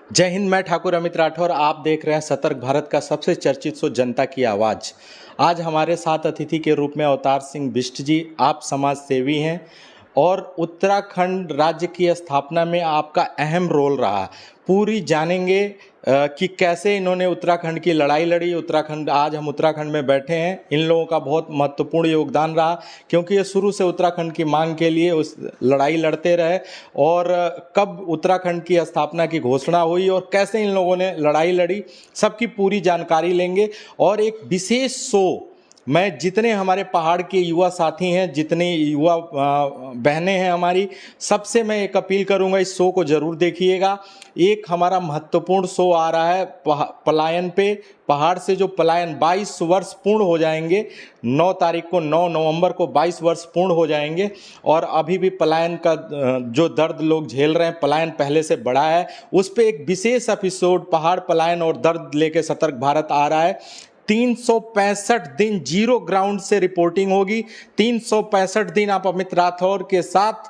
जय हिंद। मैं ठाकुर अमित राठौर। आप देख रहे हैं सतर्क भारत का सबसे चर्चित शो जनता की आवाज़। आज हमारे साथ अतिथि के रूप में अवतार सिंह बिष्ट जी, आप समाज सेवी हैं और उत्तराखंड राज्य की स्थापना में आपका अहम रोल रहा। पूरी जानेंगे कि कैसे इन्होंने उत्तराखंड की लड़ाई लड़ी। उत्तराखंड, आज हम उत्तराखंड में बैठे हैं, इन लोगों का बहुत महत्वपूर्ण योगदान रहा, क्योंकि ये शुरू से उत्तराखंड की मांग के लिए उस लड़ाई लड़ते रहे। और कब उत्तराखंड की स्थापना की घोषणा हुई और कैसे इन लोगों ने लड़ाई लड़ी, सबकी पूरी जानकारी लेंगे। और एक विशेष शो मैं, जितने हमारे पहाड़ के युवा साथी हैं, जितने युवा बहनें हैं हमारी, सबसे मैं एक अपील करूंगा, इस शो को जरूर देखिएगा। एक हमारा महत्वपूर्ण शो आ रहा है पलायन पे। पहाड़ से जो पलायन 22 वर्ष पूर्ण हो जाएंगे, 9 तारीख को, 9 नवंबर को 22 वर्ष पूर्ण हो जाएंगे। और अभी भी पलायन का जो दर्द लोग झेल रहे हैं, पलायन पहले से बढ़ा है। उस पर एक विशेष एपिसोड पहाड़, पलायन और दर्द लेके सतर्क भारत आ रहा है। 365 दिन जीरो ग्राउंड से रिपोर्टिंग होगी। 365 दिन आप अमित राठौर के साथ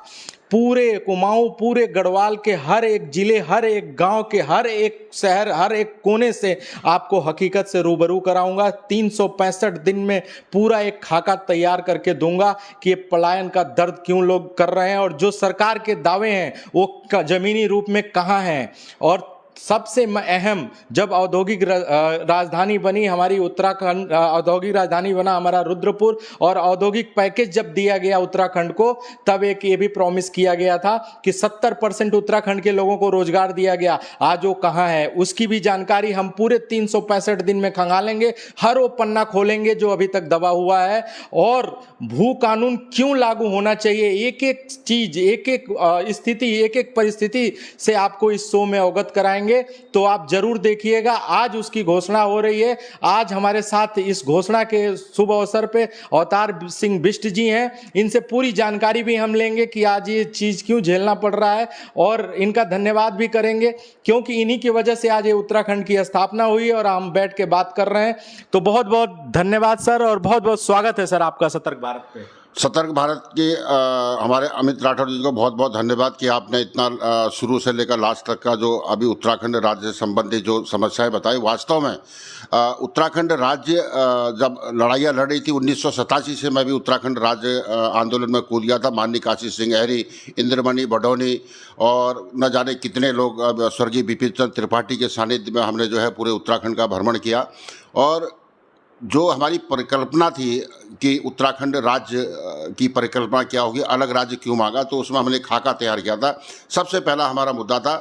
पूरे कुमाऊं, पूरे गढ़वाल के हर एक जिले, हर एक गांव के हर एक शहर, हर एक कोने से आपको हकीकत से रूबरू कराऊंगा। 365 दिन में पूरा एक खाका तैयार करके दूंगा कि ये पलायन का दर्द क्यों लोग कर रहे हैं और जो सरकार के दावे हैं वो जमीनी रूप में कहाँ हैं। और सबसे अहम, जब औद्योगिक राजधानी बनी हमारी उत्तराखंड, औद्योगिक राजधानी बना हमारा रुद्रपुर, और औद्योगिक पैकेज जब दिया गया उत्तराखंड को, तब एक ये भी प्रॉमिस किया गया था कि 70% उत्तराखंड के लोगों को रोजगार दिया गया। आज वो कहाँ है, उसकी भी जानकारी हम पूरे 365 दिन में खंगालेंगे। हर वो पन्ना खोलेंगे जो अभी तक दबा हुआ है, और भू कानून क्यों लागू होना चाहिए, एक एक चीज, एक एक स्थिति, एक एक परिस्थिति से आपको इस शो में अवगत कराएंगे। तो आप जरूर देखिएगा। आज उसकी घोषणा हो रही है। आज हमारे साथ इस घोषणा के शुभ अवसर पे अवतार सिंह बिष्ट जी हैं। इनसे पूरी जानकारी भी हम लेंगे कि आज ये चीज क्यों झेलना पड़ रहा है, और इनका धन्यवाद भी करेंगे, क्योंकि इन्हीं की वजह से आज ये उत्तराखंड की स्थापना हुई और हम बैठ के बात कर रहे हैं। तो बहुत बहुत धन्यवाद सर, और बहुत बहुत स्वागत है सर आपका सतर्क भारत पे। सतर्क भारत के हमारे अमित राठौर जी को बहुत बहुत धन्यवाद कि आपने इतना शुरू से लेकर लास्ट तक का जो अभी उत्तराखंड राज्य से संबंधित जो समस्याएं बताई। वास्तव में उत्तराखंड राज्य जब लड़ाइयाँ लड़ रही थी 1987 से, मैं भी उत्तराखंड राज्य आंदोलन में कूद गया था। माननीय काशी सिंह अहरी, इंद्रमणि बडौनी और न जाने कितने लोग, स्वर्गीय बिपिन चंद्र त्रिपाठी के सानिध्य में हमने जो है पूरे उत्तराखंड का भ्रमण किया। और जो हमारी परिकल्पना थी कि उत्तराखंड राज्य की परिकल्पना क्या होगी, अलग राज्य क्यों मांगा, तो उसमें हमने खाका तैयार किया था। सबसे पहला हमारा मुद्दा था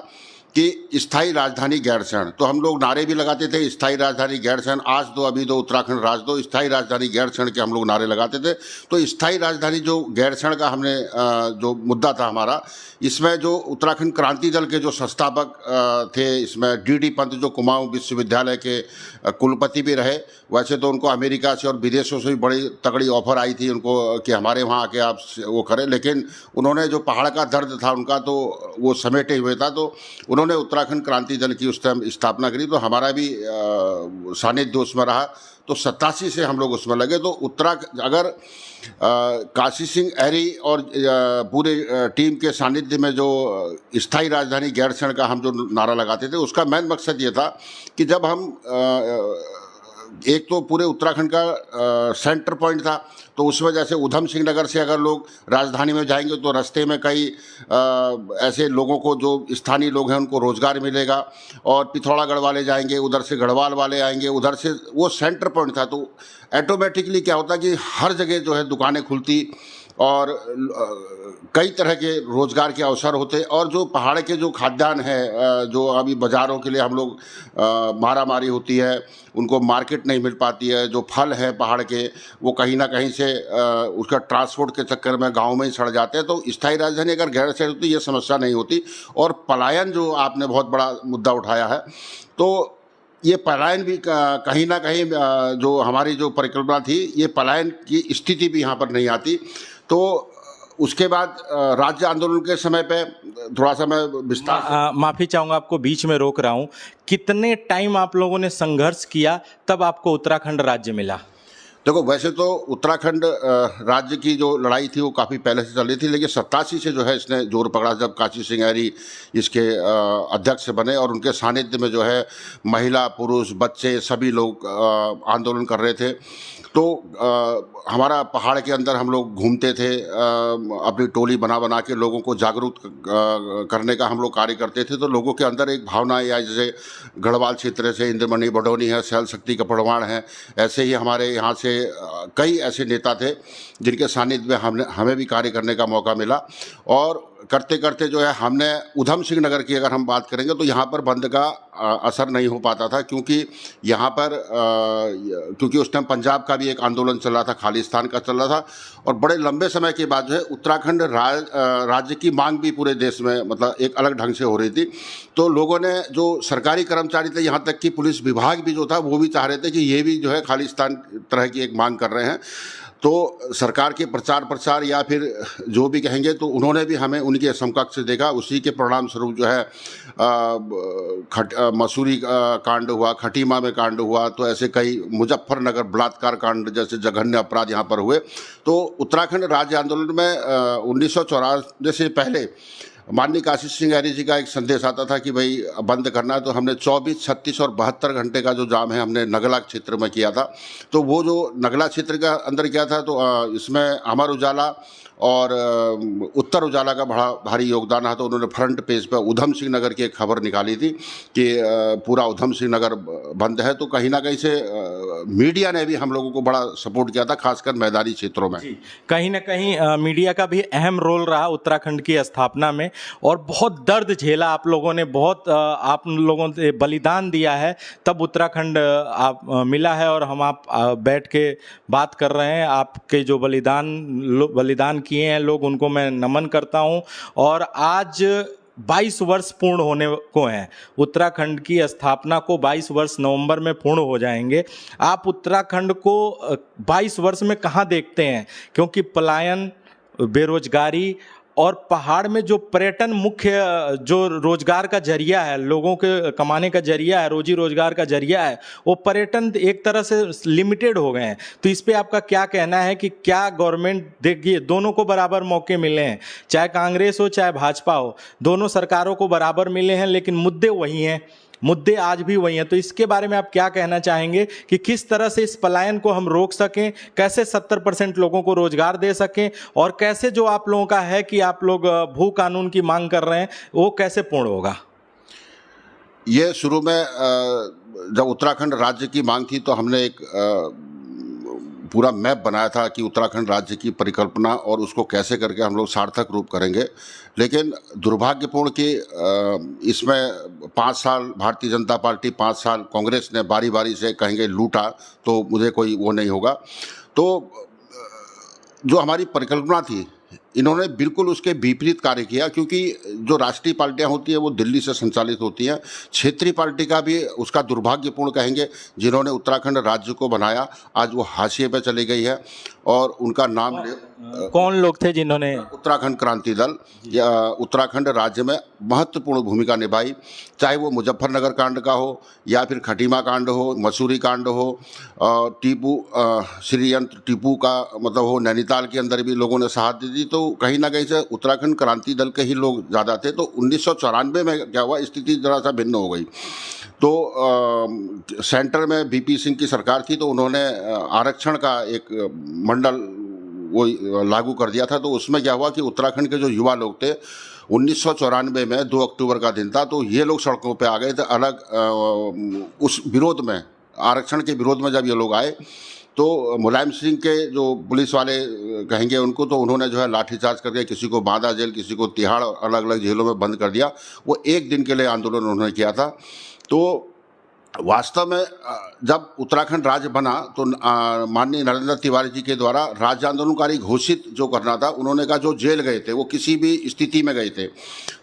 कि स्थायी राजधानी गैरसैंण। तो हम लोग नारे भी लगाते थे, स्थायी राजधानी गैरसैंण आज दो, अभी दो, उत्तराखंड राज दो, स्थायी राजधानी गैरसैंण के हम लोग नारे लगाते थे। तो स्थायी राजधानी जो गैरसैंण का हमने जो मुद्दा था हमारा, इसमें जो उत्तराखंड क्रांति दल के जो संस्थापक थे, इसमें डी पंत जो कुमाऊं विश्वविद्यालय के कुलपति भी रहे। वैसे तो उनको अमेरिका से और विदेशों से भी बड़ी तगड़ी ऑफर आई थी उनको कि हमारे वहाँ आके आप वो करें, लेकिन उन्होंने जो पहाड़ का दर्द था उनका तो वो समेटे हुए था, तो उन्होंने उत्तराखंड क्रांति दल की उस टाइम स्थापना करी। तो हमारा भी सानिध्य उसमें रहा। तो 87 से हम लोग उसमें लगे। तो अगर काशी सिंह अहरी और पूरे टीम के सानिध्य में जो स्थायी राजधानी गैरसैंण का हम जो नारा लगाते थे, उसका मेन मकसद ये था कि जब हम एक तो पूरे उत्तराखंड का सेंटर पॉइंट था, तो उस वजह से उधम सिंह नगर से अगर लोग राजधानी में जाएंगे तो रास्ते में कई ऐसे लोगों को, जो स्थानीय लोग हैं, उनको रोजगार मिलेगा। और पिथौरागढ़ वाले जाएंगे, उधर से गढ़वाल वाले आएंगे, उधर से, वो सेंटर पॉइंट था। तो ऑटोमेटिकली क्या होता कि हर जगह जो है दुकानें खुलती और कई तरह के रोजगार के अवसर होते। और जो पहाड़ के जो खाद्यान्न है, जो अभी बाज़ारों के लिए हम लोग मारामारी होती है, उनको मार्केट नहीं मिल पाती है। जो फल है पहाड़ के, वो कहीं ना कहीं से उसका ट्रांसपोर्ट के चक्कर में गांव में ही सड़ जाते हैं। तो स्थायी राजधानी अगर गैरसैंण होती, ये समस्या नहीं होती। और पलायन जो आपने बहुत बड़ा मुद्दा उठाया है, तो ये पलायन भी कहीं ना कहीं जो हमारी जो परिकल्पना थी, ये पलायन की स्थिति भी यहाँ पर नहीं आती। तो उसके बाद राज्य आंदोलन के समय पे थोड़ा सा मैं विस्तार, माफ़ी चाहूँगा, आपको बीच में रोक रहा हूँ। कितने टाइम आप लोगों ने संघर्ष किया तब आपको उत्तराखंड राज्य मिला? देखो, वैसे तो उत्तराखंड राज्य की जो लड़ाई थी वो काफ़ी पहले से चल रही थी, लेकिन 87 से जो है इसने जोर पकड़ा जब काशी सिंह ऐरी इसके अध्यक्ष बने और उनके सानिध्य में जो है महिला, पुरुष, बच्चे सभी लोग आंदोलन कर रहे थे। तो हमारा पहाड़ के अंदर हम लोग घूमते थे, अपनी टोली बना बना के लोगों को जागरूक करने का हम लोग कार्य करते थे। तो लोगों के अंदर एक भावना आई, जैसे गढ़वाल क्षेत्र से इंद्रमणि बडोनी है, सैल शक्ति का पड़वाण है, ऐसे ही हमारे यहाँ से कई ऐसे नेता थे जिनके सानिध्य में हमें भी कार्य करने का मौका मिला। और करते करते जो है हमने उधम सिंह नगर की अगर हम बात करेंगे तो यहाँ पर बंद का असर नहीं हो पाता था, क्योंकि यहाँ पर क्योंकि उस टाइम पंजाब का भी एक आंदोलन चल रहा था, खालिस्तान का चल रहा था, और बड़े लंबे समय के बाद जो है उत्तराखंड राज्य की मांग भी पूरे देश में मतलब एक अलग ढंग से हो रही थी। तो लोगों ने, जो सरकारी कर्मचारी थे, यहाँ तक कि पुलिस विभाग भी जो था वो भी चाह रहे थे कि ये भी जो है खालिस्तान तरह की एक मांग कर रहे हैं। तो सरकार के प्रचार प्रसार या फिर जो भी कहेंगे, तो उन्होंने भी हमें उनके समकक्ष देखा। उसी के परिणाम स्वरूप जो है मसूरी कांड हुआ, खटीमा में कांड हुआ, तो ऐसे कई मुजफ्फरनगर बलात्कार कांड जैसे जघन्य अपराध यहाँ पर हुए। तो उत्तराखंड राज्य आंदोलन में 1984 से पहले माननीय काशी सिंह ऐरी जी का एक संदेश आता था कि भाई बंद करना है। तो हमने 24, 36 और 72 घंटे का जो जाम है हमने नगला क्षेत्र में किया था। तो वो जो नगला क्षेत्र का अंदर किया था, तो इसमें अमर उजाला और उत्तर उजाला का बड़ा भारी योगदान रहा। तो उन्होंने फ्रंट पेज पर उधम सिंह नगर की एक खबर निकाली थी कि पूरा उधम सिंह नगर बंद है। तो कहीं ना कहीं से मीडिया ने भी हम लोगों को बड़ा सपोर्ट किया था, खासकर मैदानी क्षेत्रों में। कहीं ना कहीं मीडिया का भी अहम रोल रहा उत्तराखंड की स्थापना में, और बहुत दर्द झेला आप लोगों ने, बहुत आप लोगों ने बलिदान दिया है, तब उत्तराखंड आप मिला है। और हम आप बैठ के बात कर रहे हैं, आपके जो बलिदान किए हैं लोग, उनको मैं नमन करता हूं। और आज 22 वर्ष पूर्ण होने को हैं, उत्तराखंड की स्थापना को 22 वर्ष नवंबर में पूर्ण हो जाएंगे। आप उत्तराखंड को 22 वर्ष में कहाँ देखते हैं? क्योंकि पलायन, बेरोजगारी और पहाड़ में जो पर्यटन मुख्य जो रोजगार का जरिया है, लोगों के कमाने का जरिया है, रोजी रोजगार का जरिया है, वो पर्यटन एक तरह से लिमिटेड हो गए हैं। तो इस पे आपका क्या कहना है कि क्या गवर्नमेंट देखिए दोनों को बराबर मौके मिले हैं, चाहे कांग्रेस हो चाहे भाजपा हो, दोनों सरकारों को बराबर मिले हैं, लेकिन मुद्दे वही हैं, मुद्दे आज भी वही हैं। तो इसके बारे में आप क्या कहना चाहेंगे कि किस तरह से इस पलायन को हम रोक सकें, कैसे 70% लोगों को रोजगार दे सकें, और कैसे जो आप लोगों का है कि आप लोग भू कानून की मांग कर रहे हैं, वो कैसे पूर्ण होगा? ये शुरू में जब उत्तराखंड राज्य की मांग थी तो हमने एक पूरा मैप बनाया था कि उत्तराखंड राज्य की परिकल्पना और उसको कैसे करके हम लोग सार्थक रूप करेंगे। लेकिन दुर्भाग्यपूर्ण कि इसमें 5 साल भारतीय जनता पार्टी, 5 साल कांग्रेस ने बारी बारी से कहेंगे लूटा, तो मुझे कोई वो नहीं होगा। तो जो हमारी परिकल्पना थी, इन्होंने बिल्कुल उसके विपरीत कार्य किया, क्योंकि जो राष्ट्रीय पार्टियां होती हैं वो दिल्ली से संचालित होती हैं। क्षेत्रीय पार्टी का भी उसका दुर्भाग्यपूर्ण कहेंगे, जिन्होंने उत्तराखंड राज्य को बनाया, आज वो हाशिए पे चली गई है। और उनका नाम कौन लोग थे जिन्होंने? उत्तराखंड क्रांति दल या उत्तराखंड राज्य में महत्वपूर्ण भूमिका निभाई, चाहे वो मुजफ्फरनगर कांड का हो या फिर खटीमा कांड हो, मसूरी कांड हो, टीपू श्रीयंत्र टीपू का मतलब हो, नैनीताल के अंदर भी लोगों ने साथ दी। तो कहीं ना कहीं से उत्तराखंड क्रांति दल के ही लोग ज़्यादा थे। तो 1994 में क्या हुआ, स्थिति जरा सा भिन्न हो गई। तो सेंटर में वीपी सिंह की सरकार थी, तो उन्होंने आरक्षण का एक मंडल वो लागू कर दिया था। तो उसमें क्या हुआ कि उत्तराखंड के जो युवा लोग थे, 1994 में 2 अक्टूबर का दिन था, तो ये लोग सड़कों पे आ गए थे अलग उस विरोध में, आरक्षण के विरोध में। जब ये लोग आए तो मुलायम सिंह के जो पुलिस वाले कहेंगे उनको, तो उन्होंने जो है लाठीचार्ज करके किसी को बांदा जेल, किसी को तिहाड़, अलग अलग जेलों में बंद कर दिया। वो 1 दिन के लिए आंदोलन उन्होंने किया था। तो वास्तव में जब उत्तराखंड राज्य बना तो माननीय नरेंद्र तिवारी जी के द्वारा राज्य आंदोलनकारी घोषित जो करना था, उन्होंने कहा जो जेल गए थे वो किसी भी स्थिति में गए थे,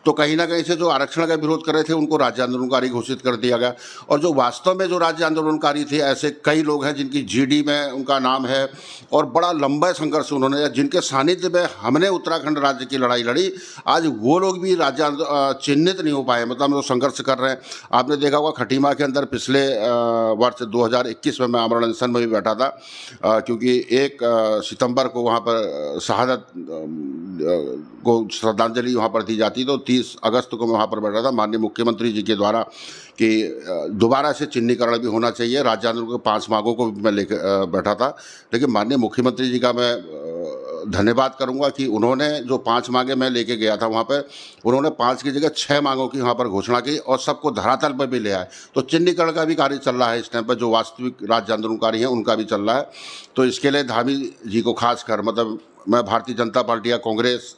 तो कहीं ना कहीं से जो आरक्षण का विरोध कर रहे थे उनको राज्य आंदोलनकारी घोषित कर दिया गया। और जो वास्तव में जो राज्य आंदोलनकारी थे, ऐसे कई लोग हैं जिनकी जीडी में उनका नाम है और बड़ा लंबा संघर्ष उन्होंने, जिनके सानिध्य में हमने उत्तराखंड राज्य की लड़ाई लड़ी, आज वो लोग भी राज्य चिन्हित नहीं हो पाए, मतलब वो संघर्ष कर रहे हैं। आपने देखा होगा खटीमा के अंदर पिछले वर्ष 2021 में मैं आमरण अनशन में भी बैठा था, क्योंकि 1 सितंबर को वहाँ पर शहादत को श्रद्धांजलि वहाँ पर दी जाती, तो 30 अगस्त को मैं वहाँ पर बैठा था माननीय मुख्यमंत्री जी के द्वारा कि दोबारा से चिन्हीकरण भी होना चाहिए। राज्य आंदोलन के 5 मांगों को भी मैं लेकर बैठा था, लेकिन माननीय मुख्यमंत्री जी का मैं धन्यवाद करूंगा कि उन्होंने जो 5 मांगे मैं लेके गया था वहाँ पर, उन्होंने 5 की जगह 6 मांगों की वहाँ पर घोषणा की और सबको धरातल पर भी ले आए। तो चिन्हीकरण का भी कार्य चल रहा है इस टाइम पर, जो वास्तविक राज्य आंदोलनकारी हैं उनका भी चल रहा है। तो इसके लिए धामी जी को खासकर, मतलब मैं भारतीय जनता पार्टी या कांग्रेस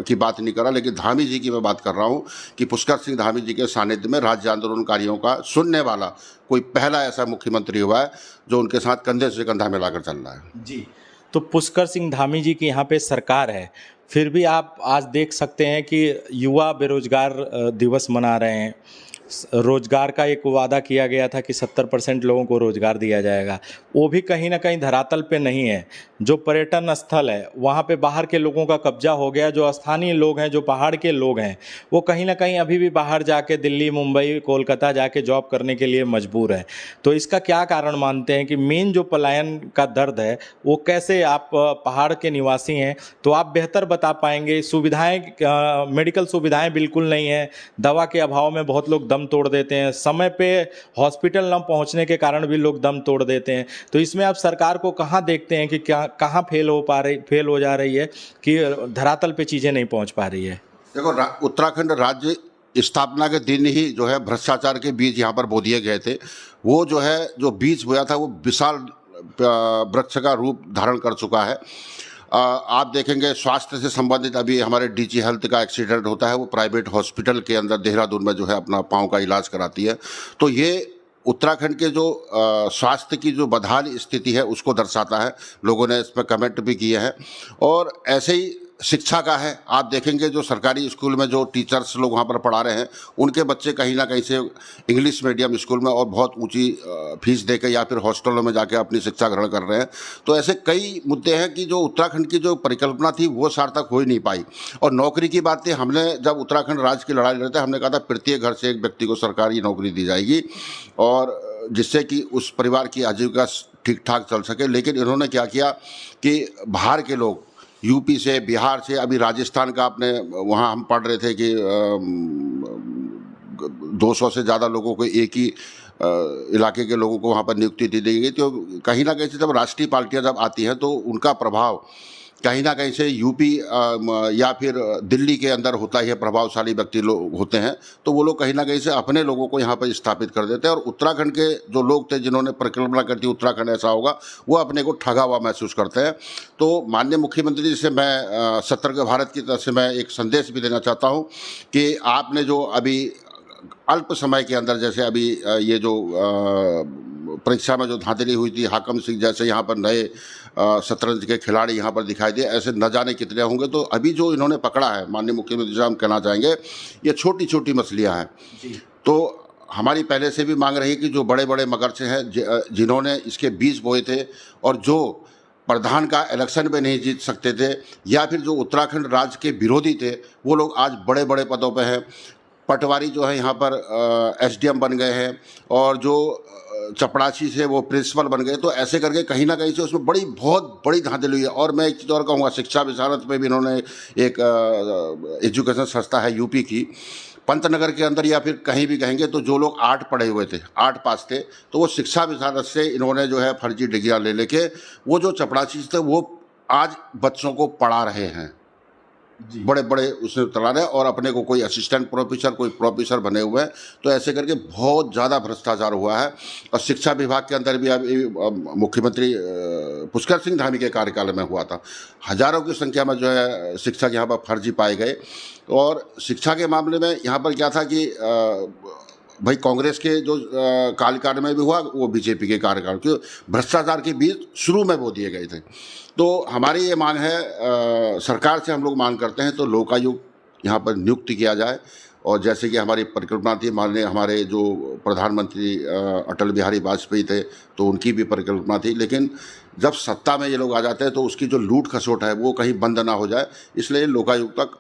की बात नहीं कर रहा, लेकिन धामी जी की मैं बात कर रहा हूँ कि पुष्कर सिंह धामी जी के सानिध्य में राज्य आंदोलनकारियों का सुनने वाला कोई पहला ऐसा मुख्यमंत्री हुआ है जो उनके साथ कंधे से कंधा मिलाकर चल रहा है। जी, तो पुष्कर सिंह धामी जी की यहाँ पे सरकार है, फिर भी आप आज देख सकते हैं कि युवा बेरोजगार दिवस मना रहे हैं। रोजगार का एक वादा किया गया था कि 70% लोगों को रोजगार दिया जाएगा, वो भी कहीं ना कहीं धरातल पे नहीं है। जो पर्यटन स्थल है वहाँ पे बाहर के लोगों का कब्जा हो गया। जो स्थानीय लोग हैं, जो पहाड़ के लोग हैं, वो कहीं ना कहीं अभी भी बाहर जाके दिल्ली, मुंबई, कोलकाता जाके जॉब करने के लिए मजबूर हैं। तो इसका क्या कारण मानते हैं कि मेन जो पलायन का दर्द है वो कैसे, आप पहाड़ के निवासी हैं तो आप बेहतर बता पाएंगे। सुविधाएं, मेडिकल सुविधाएं बिल्कुल नहीं है, दवा के अभाव में बहुत लोग दम तोड़ देते हैं, समय पे हॉस्पिटल न पहुंचने के कारण भी लोग दम तोड़ देते हैं। तो इसमें आप सरकार को कहाँ देखते हैं कि क्या कहाँ फेल हो जा रही है कि धरातल पे चीज़ें नहीं पहुंच पा रही है? देखो, उत्तराखंड राज्य स्थापना के दिन ही जो है भ्रष्टाचार के बीज यहाँ पर बो दिए गए थे। वो जो है, जो बीज बोया था वो विशाल वृक्ष का रूप धारण कर चुका है। आप देखेंगे स्वास्थ्य से संबंधित अभी हमारे डीजी हेल्थ का एक्सीडेंट होता है, वो प्राइवेट हॉस्पिटल के अंदर देहरादून में जो है अपना पाँव का इलाज कराती है। तो ये उत्तराखंड के जो स्वास्थ्य की जो बदहाल स्थिति है उसको दर्शाता है। लोगों ने इस पर कमेंट भी किए हैं। और ऐसे ही शिक्षा का है, आप देखेंगे जो सरकारी स्कूल में जो टीचर्स लोग वहाँ पर पढ़ा रहे हैं, उनके बच्चे कहीं ना कहीं से इंग्लिश मीडियम स्कूल में और बहुत ऊंची फीस देकर या फिर हॉस्टलों में जाके अपनी शिक्षा ग्रहण कर रहे हैं। तो ऐसे कई मुद्दे हैं कि जो उत्तराखंड की जो परिकल्पना थी वो सार्थक हो ही नहीं पाई। और नौकरी की बात थी, हमने जब उत्तराखंड राज्य की लड़ाई लड़ते हमने कहा था प्रत्येक घर से एक व्यक्ति को सरकारी नौकरी दी जाएगी और जिससे कि उस परिवार की आजीविका ठीक ठाक चल सके। लेकिन इन्होंने क्या किया कि बाहर के लोग, यूपी से, बिहार से, अभी राजस्थान का आपने, वहाँ हम पढ़ रहे थे कि 200 से ज़्यादा लोगों को एक ही इलाके के लोगों को वहाँ पर नियुक्ति दी गई। तो कहीं ना कहीं से जब राष्ट्रीय पार्टियाँ जब आती हैं तो उनका प्रभाव कहीं ना कहीं से यूपी या फिर दिल्ली के अंदर होता ही है। प्रभावशाली व्यक्ति लोग होते हैं तो वो लोग कहीं ना कहीं से अपने लोगों को यहाँ पर स्थापित कर देते हैं। और उत्तराखंड के जो लोग थे जिन्होंने परिकल्पना करती उत्तराखंड ऐसा होगा, वो अपने को ठगा हुआ महसूस करते हैं। तो माननीय मुख्यमंत्री जी से मैं सतर्क भारत की तरफ से मैं एक संदेश भी देना चाहता हूँ कि आपने जो अभी अल्प समय के अंदर, जैसे अभी ये जो परीक्षा में जो धांधली हुई थी, हाकम सिंह जैसे यहाँ पर नए शतरंज के खिलाड़ी यहाँ पर दिखाई दिए, ऐसे न जाने कितने होंगे। तो अभी जो इन्होंने पकड़ा है, माननीय मुख्यमंत्री जी हम कहना चाहेंगे, ये छोटी छोटी मछलियाँ हैं। तो हमारी पहले से भी मांग रही है कि जो बड़े बड़े मगरचे हैं जिन्होंने इसके बीज बोए थे और जो प्रधान का इलेक्शन में नहीं जीत सकते थे, या फिर जो उत्तराखंड राज्य के विरोधी थे, वो लोग आज बड़े बड़े पदों पर हैं। पटवारी जो है यहाँ पर एसडीएम बन गए हैं और जो चपड़ासी से वो प्रिंसिपल बन गए। तो ऐसे करके कहीं ना कहीं से उसमें बहुत बड़ी धांधली हुई है। और मैं एक चीज़ और कहूँगा, शिक्षा विशारद पे भी इन्होंने एक एजुकेशन संस्था है यूपी की, पंतनगर के अंदर या फिर कहीं भी कहेंगे, तो जो लोग 8 पढ़े हुए थे, 8 पास थे, तो वो शिक्षा विशारद से इन्होंने जो है फर्जी डिग्रियाँ ले लेके वो जो चपड़ासी थे वो आज बच्चों को पढ़ा रहे हैं, बड़े बड़े उसमें चला रहे हैं और अपने को कोई असिस्टेंट प्रोफेसर, कोई प्रोफेसर बने हुए हैं। तो ऐसे करके बहुत ज़्यादा भ्रष्टाचार हुआ है। और शिक्षा विभाग के अंदर भी अभी मुख्यमंत्री पुष्कर सिंह धामी के कार्यकाल में हुआ था, हजारों की संख्या में जो है शिक्षक यहाँ पर फर्जी पाए गए। और शिक्षा के मामले में यहाँ पर क्या था कि भाई कांग्रेस के जो कार्यकाल में भी हुआ, वो बीजेपी के कार्यकाल के भ्रष्टाचार के बीच शुरू में वो दिए गए थे। तो हमारी ये मांग है, सरकार से हम लोग मांग करते हैं, तो लोकायुक्त यहाँ पर नियुक्त किया जाए। और जैसे कि हमारी परिकल्पना थी, माननीय हमारे जो प्रधानमंत्री अटल बिहारी वाजपेयी थे, तो उनकी भी परिकल्पना थी, लेकिन जब सत्ता में ये लोग आ जाते हैं तो उसकी जो लूट खसोट है वो कहीं बंद ना हो जाए, इसलिए लोकायुक्त तक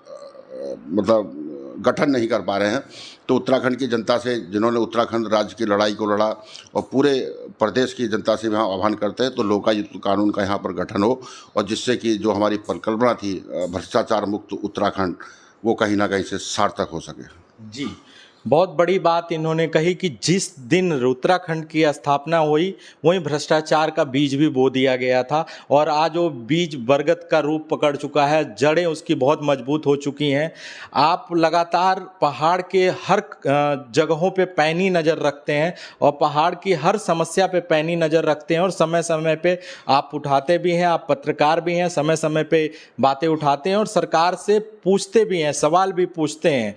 मतलब गठन नहीं कर पा रहे हैं। तो उत्तराखंड की जनता से, जिन्होंने उत्तराखंड राज्य की लड़ाई को लड़ा, और पूरे प्रदेश की जनता से यहाँ आह्वान करते हैं तो लोकायुक्त कानून का यहाँ पर गठन हो, और जिससे कि जो हमारी परिकल्पना थी भ्रष्टाचार मुक्त उत्तराखंड, वो कहीं ना कहीं से सार्थक हो सके। जी, बहुत बड़ी बात इन्होंने कही कि जिस दिन उत्तराखंड की स्थापना हुई वहीं भ्रष्टाचार का बीज भी बो दिया गया था, और आज वो बीज बरगद का रूप पकड़ चुका है, जड़ें उसकी बहुत मजबूत हो चुकी हैं। आप लगातार पहाड़ के हर जगहों पे पैनी नज़र रखते हैं और पहाड़ की हर समस्या पे पैनी नज़र रखते हैं, और समय समय पे आप उठाते भी हैं, आप पत्रकार भी हैं, समय समय पे बातें उठाते हैं और सरकार से पूछते भी हैं, सवाल भी पूछते हैं।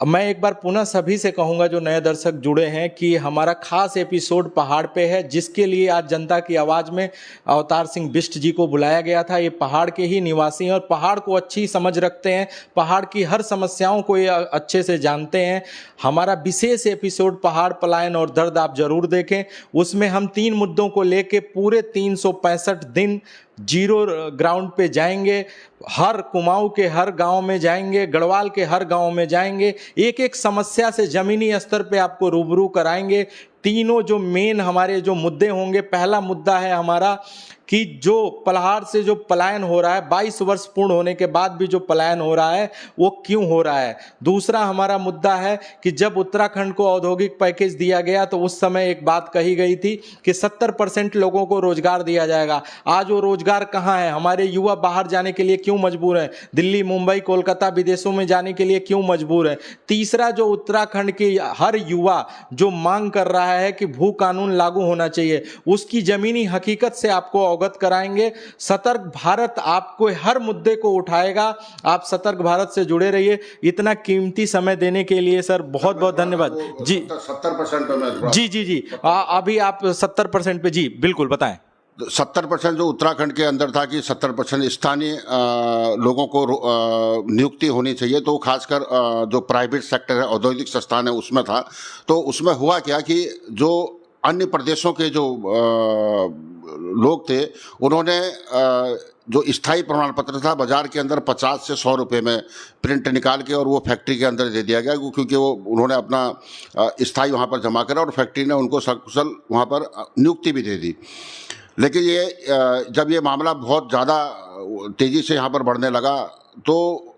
मैं एक बार पुनः सभी से कहूंगा जो नए दर्शक जुड़े हैं कि हमारा खास एपिसोड पहाड़ पे है, जिसके लिए आज जनता की आवाज़ में अवतार सिंह बिष्ट जी को बुलाया गया था। ये पहाड़ के ही निवासी हैं और पहाड़ को अच्छी समझ रखते हैं, पहाड़ की हर समस्याओं को ये अच्छे से जानते हैं। हमारा विशेष एपिसोड पहाड़ पलायन और दर्द आप जरूर देखें। उसमें हम 3 मुद्दों को लेके पूरे 365 दिन जीरो ग्राउंड पे जाएंगे, हर कुमाऊं के हर गांव में जाएंगे, गढ़वाल के हर गांव में जाएंगे, एक एक समस्या से जमीनी स्तर पे आपको रूबरू कराएंगे। तीनों जो मेन हमारे जो मुद्दे होंगे, पहला मुद्दा है हमारा कि जो पहाड़ से जो पलायन हो रहा है, 22 वर्ष पूर्ण होने के बाद भी जो पलायन हो रहा है वो क्यों हो रहा है। दूसरा हमारा मुद्दा है कि जब उत्तराखंड को औद्योगिक पैकेज दिया गया तो उस समय एक बात कही गई थी कि 70% लोगों को रोजगार दिया जाएगा। आज वो रोजगार कहाँ है? हमारे युवा बाहर जाने के लिए क्यों मजबूर हैं? दिल्ली, मुंबई, कोलकाता, विदेशों में जाने के लिए क्यों मजबूर है? तीसरा, जो उत्तराखंड की हर युवा जो मांग कर रहा है कि भू कानून लागू होना चाहिए, उसकी जमीनी हकीकत से आपको अवगत कराएंगे। सतर्क भारत आपको हर मुद्दे को उठाएगा। आप सतर्क भारत से जुड़े रहिए। इतना कीमती समय देने के लिए सर बहुत बहुत धन्यवाद जी। 70% पे मैं जी अभी आप 70% पे जी बिल्कुल बताएं। 70% जो उत्तराखंड के अंदर था कि 70% स्थानीय लोगों को नियुक्ति होनी चाहिए, तो खासकर जो प्राइवेट सेक्टर है, औद्योगिक संस्थान है, उसमें था। तो उसमें हुआ क्या कि जो अन्य प्रदेशों के जो लोग थे, उन्होंने जो स्थायी प्रमाण पत्र था बाजार के अंदर 50 से 100 रुपये में प्रिंट निकाल के और वो फैक्ट्री के अंदर दे दिया गया, क्योंकि वो उन्होंने अपना स्थायी वहाँ पर जमा करा और फैक्ट्री ने उनको सकुशल वहाँ पर नियुक्ति भी दे दी। लेकिन ये जब ये मामला बहुत ज़्यादा तेज़ी से यहाँ पर बढ़ने लगा, तो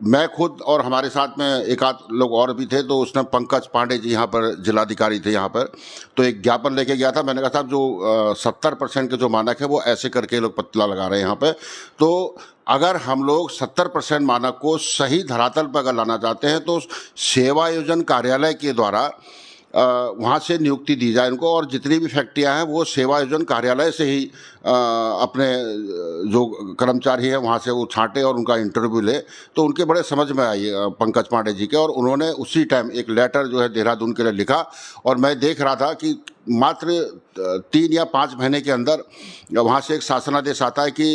मैं खुद और हमारे साथ में एक आध लोग और भी थे, तो उसने पंकज पांडे जी यहाँ पर जिलाधिकारी थे यहाँ पर, तो एक ज्ञापन लेके गया था। मैंने कहा साहब जो 70% के जो मानक है वो ऐसे करके लोग पतला लगा रहे हैं यहाँ पे, तो अगर हम लोग 70% मानक को सही धरातल पर अगर लाना चाहते हैं तो सेवायोजन कार्यालय के द्वारा वहाँ से नियुक्ति दी जाए इनको, और जितनी भी फैक्ट्रियाँ हैं वो सेवायोजन कार्यालय से ही अपने जो कर्मचारी हैं वहाँ से वो छांटे और उनका इंटरव्यू ले। तो उनके बड़े समझ में आई पंकज पांडे जी के, और उन्होंने उसी टाइम एक लेटर जो है देहरादून के लिए लिखा, और मैं देख रहा था कि मात्र 3 या 5 महीने के अंदर वहाँ से एक शासनादेश आता है कि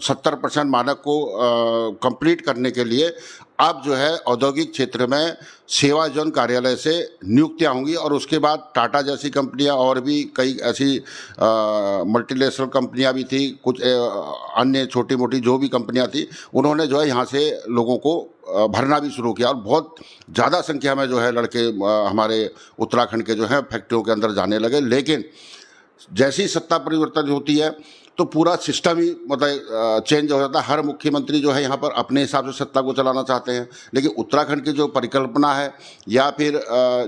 70% मानक को कंप्लीट करने के लिए अब जो है औद्योगिक क्षेत्र में सेवायोजन कार्यालय से नियुक्तियाँ होंगी। और उसके बाद टाटा जैसी कंपनियाँ और भी कई ऐसी मल्टीनेशनल कंपनियाँ भी थी, कुछ अन्य छोटी मोटी जो भी कंपनियाँ थी, उन्होंने जो है यहाँ से लोगों को भरना भी शुरू किया, और बहुत ज़्यादा संख्या में जो है लड़के हमारे उत्तराखंड के जो है फैक्ट्रियों के अंदर जाने लगे। लेकिन जैसी सत्ता परिवर्तन होती है तो पूरा सिस्टम ही मतलब चेंज हो जाता है। हर मुख्यमंत्री जो है यहाँ पर अपने हिसाब से सत्ता को चलाना चाहते हैं, लेकिन उत्तराखंड की जो परिकल्पना है या फिर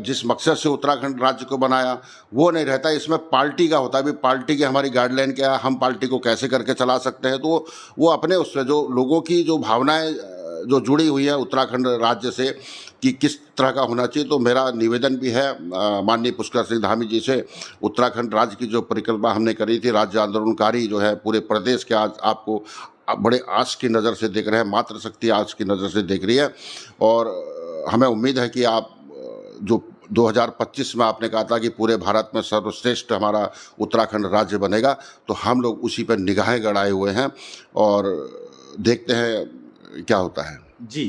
जिस मकसद से उत्तराखंड राज्य को बनाया वो नहीं रहता। इसमें पार्टी का होता है, अभी पार्टी की हमारी गाइडलाइन क्या है, हम पार्टी को कैसे करके चला सकते हैं, तो वो अपने उससे जो लोगों की जो भावनाएँ जो जुड़ी हुई है उत्तराखंड राज्य से कि किस तरह का होना चाहिए। तो मेरा निवेदन भी है माननीय पुष्कर सिंह धामी जी से, उत्तराखंड राज्य की जो परिकल्पना हमने करी थी, राज्य आंदोलनकारी जो है पूरे प्रदेश के आज आपको बड़े आस की नज़र से देख रहे हैं, मातृशक्ति आस की नज़र से देख रही है, और हमें उम्मीद है कि आप जो 2025 में आपने कहा था कि पूरे भारत में सर्वश्रेष्ठ हमारा उत्तराखंड राज्य बनेगा, तो हम लोग उसी पर निगाहें गड़ाए हुए हैं और देखते हैं क्या होता है। जी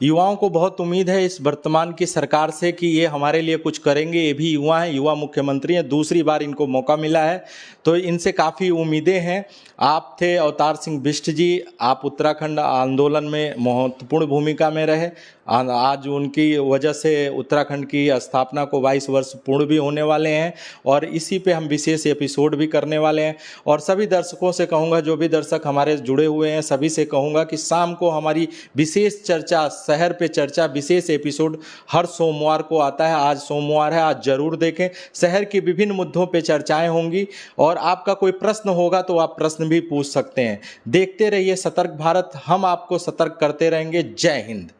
युवाओं को बहुत उम्मीद है इस वर्तमान की सरकार से कि ये हमारे लिए कुछ करेंगे। ये भी युवा हैं, युवा मुख्यमंत्री हैं, दूसरी बार इनको मौका मिला है, तो इनसे काफ़ी उम्मीदें हैं। आप थे अवतार सिंह बिष्ट जी, आप उत्तराखंड आंदोलन में महत्वपूर्ण भूमिका में रहे। आज उनकी वजह से उत्तराखंड की स्थापना को 22 वर्ष पूर्ण भी होने वाले हैं और इसी पे हम विशेष एपिसोड भी करने वाले हैं। और सभी दर्शकों से कहूँगा, जो भी दर्शक हमारे जुड़े हुए हैं, सभी से कहूँगा कि शाम को हमारी विशेष चर्चा, शहर पे चर्चा विशेष एपिसोड हर सोमवार को आता है। आज सोमवार है, आज जरूर देखें। शहर के विभिन्न मुद्दों पे चर्चाएं होंगी और आपका कोई प्रश्न होगा तो आप प्रश्न भी पूछ सकते हैं। देखते रहिए सतर्क भारत, हम आपको सतर्क करते रहेंगे। जय हिंद।